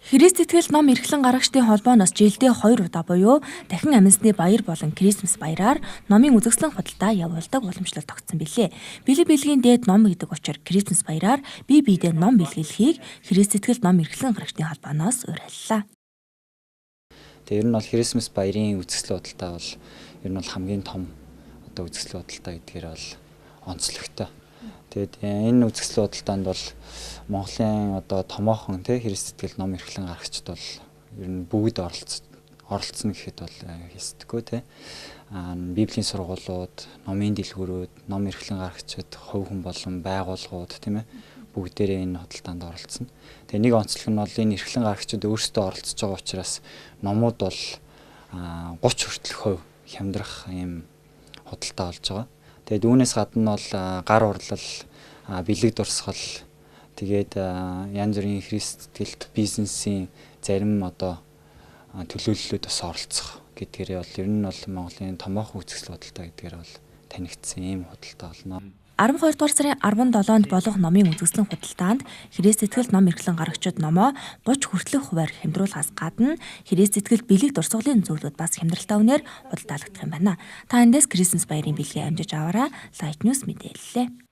Христ итгэл ном эрхлэн гарагчдын холбооноос жилдээ 2 удаа буюу дахин аминсны баяр болон Крисмас баяраар номын үзэсгэлэн худалдаа явуулдаг уламжлал тогтсон билээ. Бэлэг бэлгийн дээд ном гэдэг учраас Крисмас баяраар бие биедээ ном бэлгэлэхийг Христ итгэл ном эрхлэн гарагчдын холбооноос уриаллаа. Тэгээ ер нь бол Крисмас баярын үзэсгэлэн худалдаа бол ер нь бол хамгийн том үзэсгэлэн худалдаа гэдгээр бол онцлогтой. Тэгээд энэ үзэсгэлэн худалдаанд бол Монголын томоохон Христ итгэл ном эрхлэн гарагчид бол ер нь бүгд оролцсон гэхэд бол хэсдэггүй Библийн сургуулиуд, номын дэлгүүрүүд, ном эрхлэн гарагчид, хувь хүн болон байгууллагууд бүгдээрээ энэ худалдаанд оролцсон. Тэгээ нэг онцлог нь бол энэ эрхлэн гарагчид өөрсдөө оролцож байгаа учраас номууд бол 30 хүртэл % хямдрах ийм худалдаа болж байгаа. Тэгээд үүнээс гадна бол гар урлал, бэлэг дурсгал, тэгээд янз бүрийн Христ итгэлт бизнесийн зарим төлөөллүүд бас оролцох гэдгээрээ бол ер нь бол Монголын томоохон үзэсгэлэн худалдаа гэдгээр бол танигдсан ийм худалдаа болно. 12 дугаар сарын 17-нд болох номын үзэсгэлэн худалдаанд Христ итгэл ном эрхлэн гарагчид номоо 30 хүртэлх хувиар хямдруулахаас гадна Христ итгэл бэлэг дурсгалын зөвлөд бас хямдралтай үнээр худалдаалагдах юм байна. Та эндээс Крисмас баярын бэлгээ амжиж аваарай. Light News мэдээллээ.